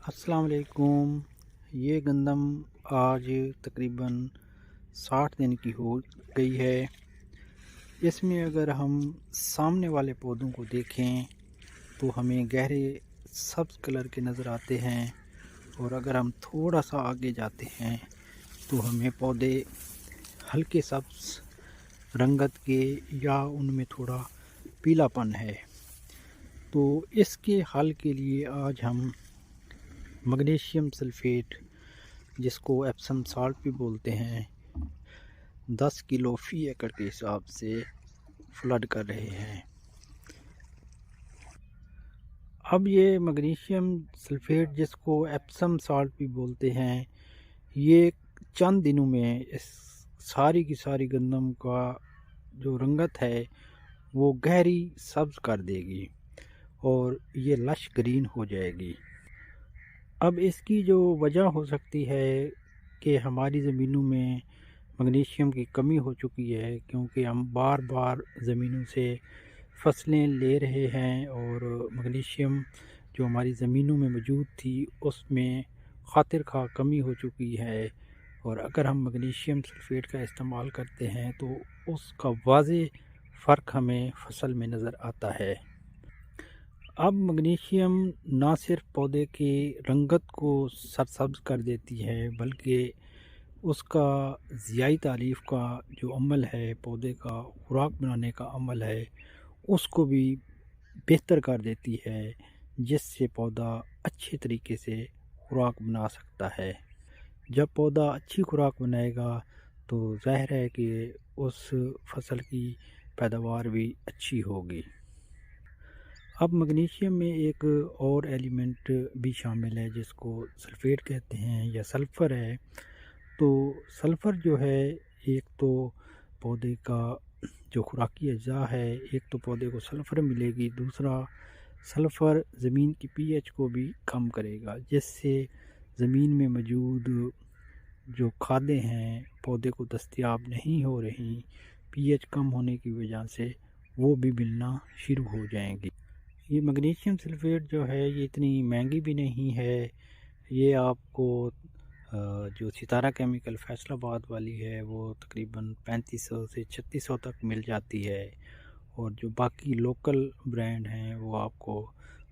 अस्सलाम वालेकुम। ये गंदम आज तकरीबन 60 दिन की हो गई है। इसमें अगर हम सामने वाले पौधों को देखें तो हमें गहरे सब्ज़ कलर के नज़र आते हैं, और अगर हम थोड़ा सा आगे जाते हैं तो हमें पौधे हल्के सब्ज़ रंगत के या उनमें थोड़ा पीलापन है। तो इसके हल के लिए आज हम मैग्नीशियम सल्फ़ेट, जिसको एप्सम साल्ट भी बोलते हैं, 10 किलो फ़ी एकड़ के हिसाब से फ्लड कर रहे हैं। अब ये मैग्नीशियम सल्फ़ेट, जिसको एप्सम साल्ट भी बोलते हैं, ये चंद दिनों में इस सारी की सारी गंदम का जो रंगत है वो गहरी सब्ज़ कर देगी और ये लश ग्रीन हो जाएगी। अब इसकी जो वजह हो सकती है कि हमारी ज़मीनों में मैग्नीशियम की कमी हो चुकी है, क्योंकि हम बार बार ज़मीनों से फसलें ले रहे हैं और मैग्नीशियम जो हमारी ज़मीनों में मौजूद थी उसमें खातिर खा कमी हो चुकी है। और अगर हम मैग्नीशियम सल्फ़ेट का इस्तेमाल करते हैं तो उसका वाज़ेह फ़र्क हमें फ़सल में नज़र आता है। अब मैग्नीशियम ना सिर्फ पौधे की रंगत को सरसब्ज़ कर देती है, बल्कि उसका ज़ियाई तारीफ़ का जो अमल है, पौधे का खुराक बनाने का अमल है, उसको भी बेहतर कर देती है, जिससे पौधा अच्छे तरीके से खुराक बना सकता है। जब पौधा अच्छी खुराक बनाएगा तो ज़ाहिर है कि उस फसल की पैदावार भी अच्छी होगी। अब मैग्नीशियम में एक और एलिमेंट भी शामिल है, जिसको सल्फ़ेट कहते हैं या सल्फ़र है। तो सल्फ़र जो है, एक तो पौधे का जो खुराकी अज्जा है, एक तो पौधे को सल्फ़र मिलेगी, दूसरा सल्फ़र ज़मीन की पीएच को भी कम करेगा, जिससे ज़मीन में मौजूद जो खादें हैं पौधे को दस्तयाब नहीं हो रही, पीएच कम होने की वजह से वो भी मिलना शुरू हो जाएंगी। ये मैग्नीशियम सल्फ़ेट जो है ये इतनी महंगी भी नहीं है। ये आपको जो सितारा केमिकल फैसलाबाद वाली है वो तकरीबन 3500 से 3600 तक मिल जाती है, और जो बाकी लोकल ब्रांड हैं वो आपको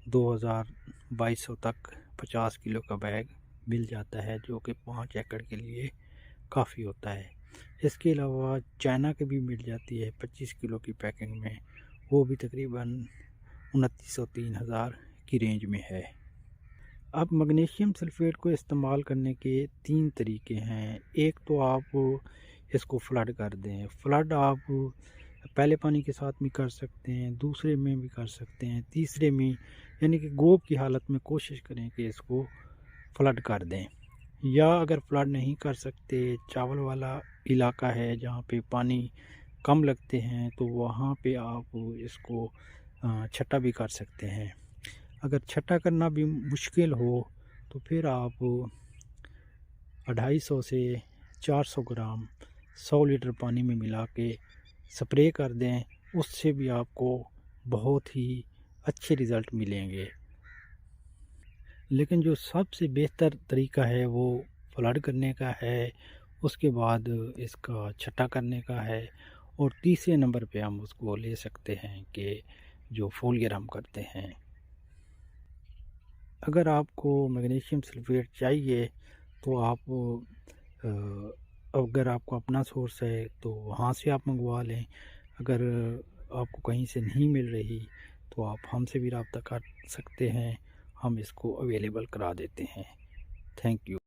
2200 तक 50 किलो का बैग मिल जाता है, जो कि 5 एकड़ के लिए काफ़ी होता है। इसके अलावा चाइना की भी मिल जाती है 25 किलो की पैकिंग में, वो भी तकरीबन 2900-3000 की रेंज में है। अब मैग्नीशियम सल्फ़ेट को इस्तेमाल करने के 3 तरीके हैं। एक तो आप इसको फ्लड कर दें। फ्लड आप पहले पानी के साथ भी कर सकते हैं, दूसरे में भी कर सकते हैं, तीसरे में, यानी कि गोब की हालत में कोशिश करें कि इसको फ्लड कर दें। या अगर फ्लड नहीं कर सकते, चावल वाला इलाका है जहाँ पे पानी कम लगते हैं, तो वहाँ पे आप इसको छटा भी कर सकते हैं। अगर छटा करना भी मुश्किल हो तो फिर आप 250 से 400 ग्राम 100 लीटर पानी में मिला के स्प्रे कर दें, उससे भी आपको बहुत ही अच्छे रिज़ल्ट मिलेंगे। लेकिन जो सबसे बेहतर तरीका है वो फ्लड करने का है, उसके बाद इसका छटा करने का है, और तीसरे नंबर पे हम उसको ले सकते हैं कि जो फोलियर हम करते हैं। अगर आपको मैग्नीशियम सल्फ़ेट चाहिए तो आप अगर आपको अपना सोर्स है तो वहाँ से आप मंगवा लें। अगर आपको कहीं से नहीं मिल रही तो आप हमसे भी रब्ता कर सकते हैं, हम इसको अवेलेबल करा देते हैं। Thank you.